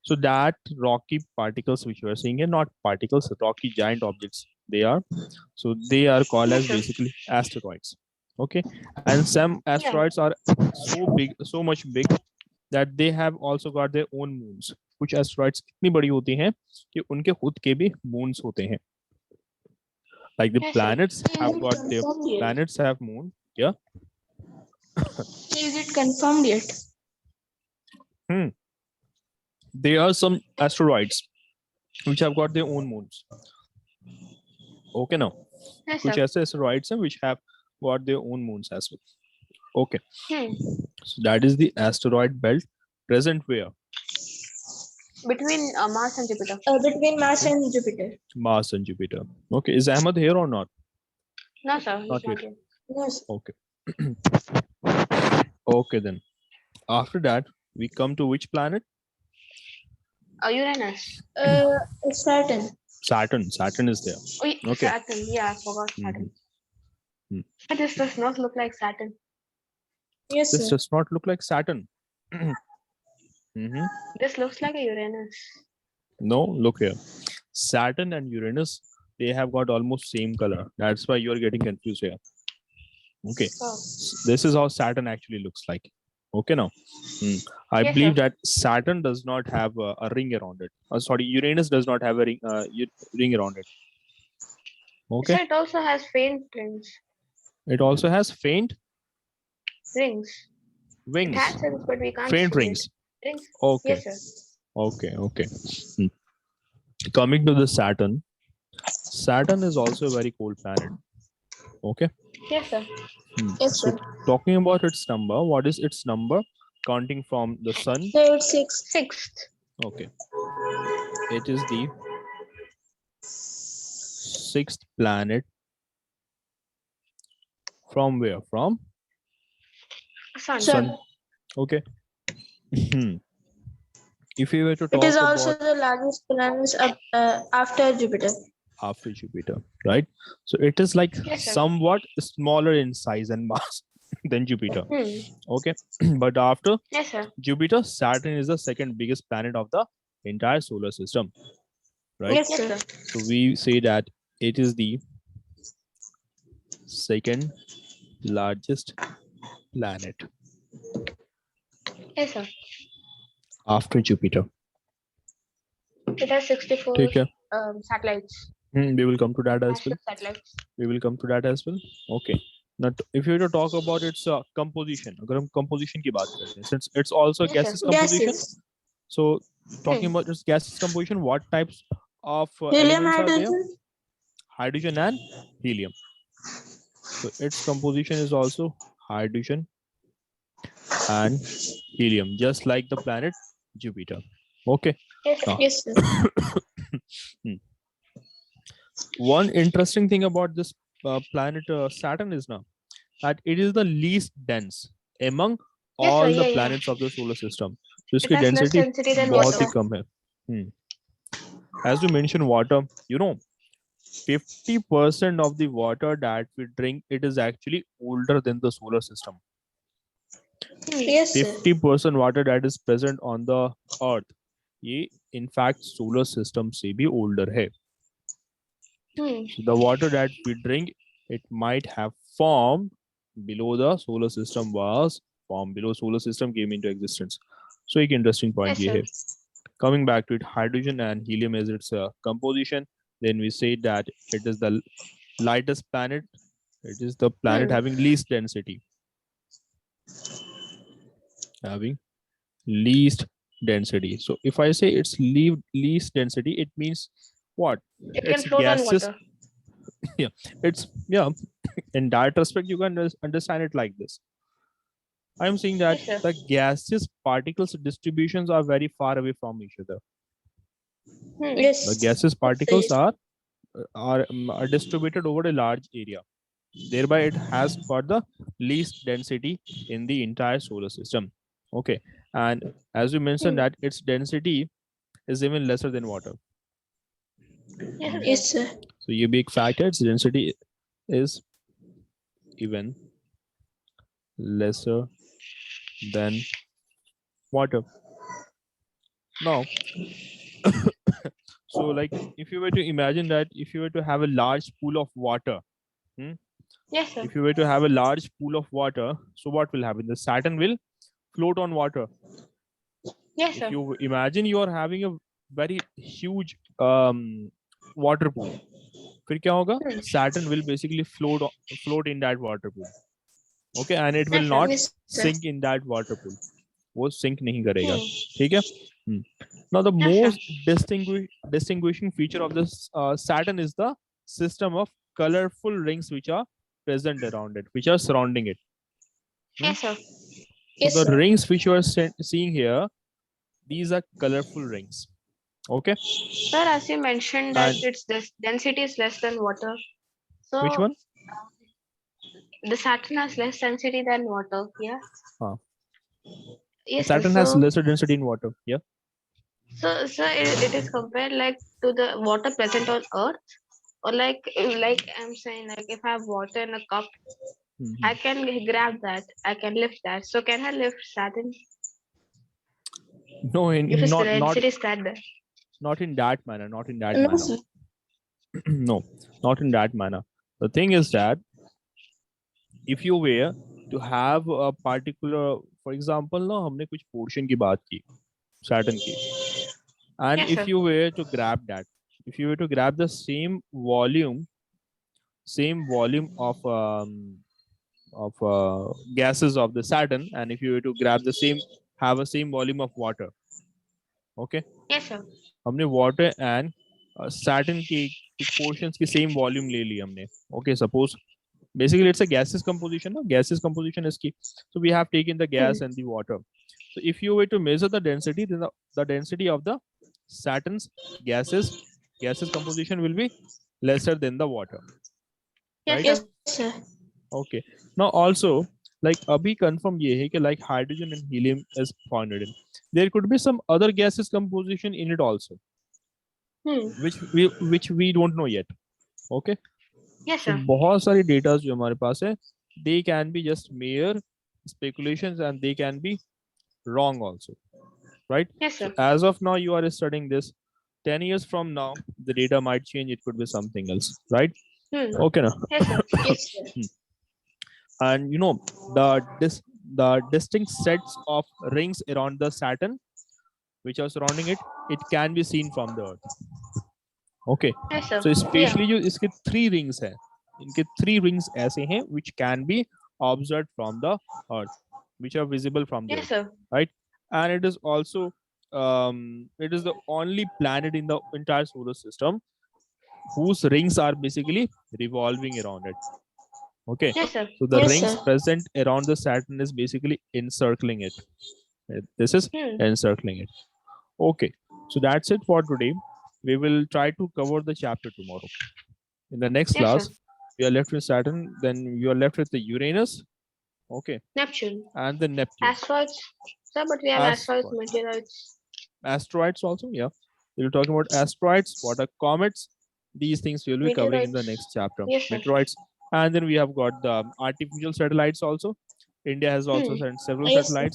So that rocky particles which you are seeing are not particles, rocky giant objects. They are they are called Yes, as sir. basically asteroids. Okay, and some Yeah. asteroids are so big, so much big that they have also got their own moons. कुछ asteroids इतनी बड़ी होती हैं कि उनके खुद के भी moons होते हैं. Like the Yes, sir. planets Is have it got their confirmed yet? planets have moon. Yeah. Is it confirmed yet? There are some asteroids which have got their own moons. Okay, now Yes, कुछ sir. ऐसे asteroids हैं which have got their own moons as well. Okay, Hmm. so that is the asteroid belt present where? Between Mars and Jupiter. Between Mars and Jupiter. Mars and Jupiter. Okay, is Ahmed here or not? No, sir. It's Not not yet. yet. Yes. Okay. Okay, then after that we come to which planet? Uranus. Saturn. Saturn. Saturn is there. Oh, Okay. Saturn. Yeah, I forgot Saturn. Hmm. But this does not look like Saturn. Yes, This sir. does not look like Saturn. This looks like a Uranus. No, look here. Saturn and Uranus, they have got almost same color. That's why you are getting confused here. Okay. Oh. This is how Saturn actually looks like. Okay, now. I Yes, believe sir. that Saturn does not have a ring around it. Sorry, Uranus does not have a ring around it. Okay. So it also has faint rings. It also has faint Rings. It wings. has rings, but we can't Faint see rings. it. Rings. Okay. Yes, sir. Okay. Coming to the Saturn. Saturn is also a very cold planet. Okay. Yes, sir. Yes, So sir. talking about its number, what is its number? Counting from the sun. So it's 6. Sixth. Okay. It is the 6th planet. From where? From Sun. sun. Okay. If you were to It talk is also about the largest planet after Jupiter. after Jupiter, right? So it is like Yes, sir. somewhat smaller in size and mass than Jupiter. Okay. But after Yes, sir. Jupiter, Saturn is the second biggest planet of the entire solar system, right? Yes, Yes, sir. sir. So we say that it is the second largest planet Yes, sir. after Jupiter. It has 64 Take care. satellites. We will come to that as well. Massive satellites. We will come to that as well. Okay. Now, if you were to talk about its composition, अगर हम composition की बात करते हैं, since it's also Yes, sir. gaseous composition, Gases. so talking about its gaseous composition, what types of Helium, elements are there? hydrogen. Hydrogen and helium. So its composition is also hydrogen and helium, just like the planet Jupiter. Okay. Yes, sir. Now, Yes, sir. one interesting thing about this planet Saturn is now that it is the least dense among Yes, sir. all the Yeah. planets of the solar system. So It इसकी has less density density than बहुत ही water. कम है. As you mentioned water, 50% of the water that we drink, it is actually older than the solar system. Yes, sir. 50% water that is present on the earth, ये in fact solar system से भी older है. So the water that we drink, it might have formed below the solar system was formed below solar system came into existence. So एक interesting point Yes, ये sir. है. Coming back to it, hydrogen and helium as its composition, then we say that it is the lightest planet. It is the planet having least density. Having least density. So if I say it's least density, it means what? It can It's float on gaseous. water. It's in that respect you can understand it like this. I'm saying that Yes, sir. the gaseous particles distributions are very far away from each other. Yes. The gaseous particles Yes. are distributed over a large area. Thereby it has got the least density in the entire solar system. Okay, and as you mentioned that its density is even lesser than water. Yes, sir. So you big factor, its density is even lesser than water. Now, So like if you were to imagine that if you were to have a large pool of water, Yes, sir. if you were to have a large pool of water, so what will happen? The Saturn will float on water. Yes, If sir. you imagine you are having a very huge water pool, फिर क्या होगा? Saturn will basically float in that water pool. Okay, and it will Yes, sir. not Yes, sir. sink in that water pool. वो sink नहीं करेगा. Hmm. ठीक है? Now the Yes, sir. most distinguishing feature of this Saturn is the system of colorful rings which are present around it, which are surrounding it. Yes, sir. So Yes, the sir. rings which you are seeing here, these are colorful rings. Okay, Sir, as you mentioned that and its density is less than water. So which one? the Saturn has less density than water. Yeah. Yes, sir. Saturn has lesser density in water. Yeah. So it is compared like to the water present on Earth, or like I'm saying, like if I have water in a cup, I can grab that, I can lift that. So can I lift Saturn No, if its not density is that bad? not in that manner. Not in that No, manner. sir. No, not in that manner. The thing is that if you were to have a particular, for example, ना हमने कुछ portion की बात की, Saturn की, and Yes, if sir. you were to grab that, if you were to grab the same volume of gases of the Saturn, and if you were to grab the same volume of water, okay, Yes, sir. हमने water and Saturn की कुछ portions की same volume ले ली हमने, okay, suppose basically it's a gaseous composition, no? Gaseous composition is key. So we have taken the gas and the water. So if you were to measure the density, then the density of the Saturn's gases composition will be lesser than the water, Yes, right? sir. Yes, sir. Okay. Now also, like अभी confirm ये है कि like hydrogen and helium is found in. There could be some other gases composition in it also, which we don't know yet. Okay. Yes, So sir. बहुत सारी data जो हमारे पास है, they can be just mere speculations and they can be wrong also, right? Yes, So sir. as of now, you are studying this. 10 years from now, the data might change. It could be something else, right? Okay, now. Yes, sir. Yes, sir. And you know the distinct sets of rings around the Saturn, which are surrounding it, it can be seen from the Earth. Okay, Yes, sir. so Yeah. especially जो इसके 3 rings है, इनके 3 rings ऐसे हैं which can be observed from the Earth, which are visible from the Yes, Earth, sir. right? And it is also it is the only planet in the entire solar system whose rings are basically revolving around it. Okay, Yes, sir. so the Yes, rings sir. present around the Saturn is basically encircling it. This is encircling it. Okay, so that's it for today. We will try to cover the chapter tomorrow. In the next Yes, class, sir. we are left with Saturn, then you are left with the Uranus, okay, Neptune. and the Neptune. Asteroids. Sir, but we have asteroids, Asteroid. meteorites. Asteroids also, yeah. We'll talk about asteroids, what are comets. These things we will be covering in the Meteorites. next chapter. Yes, sir. Meteorites. And then we have got the artificial satellites also. India has also sent several Yes, sir. satellites.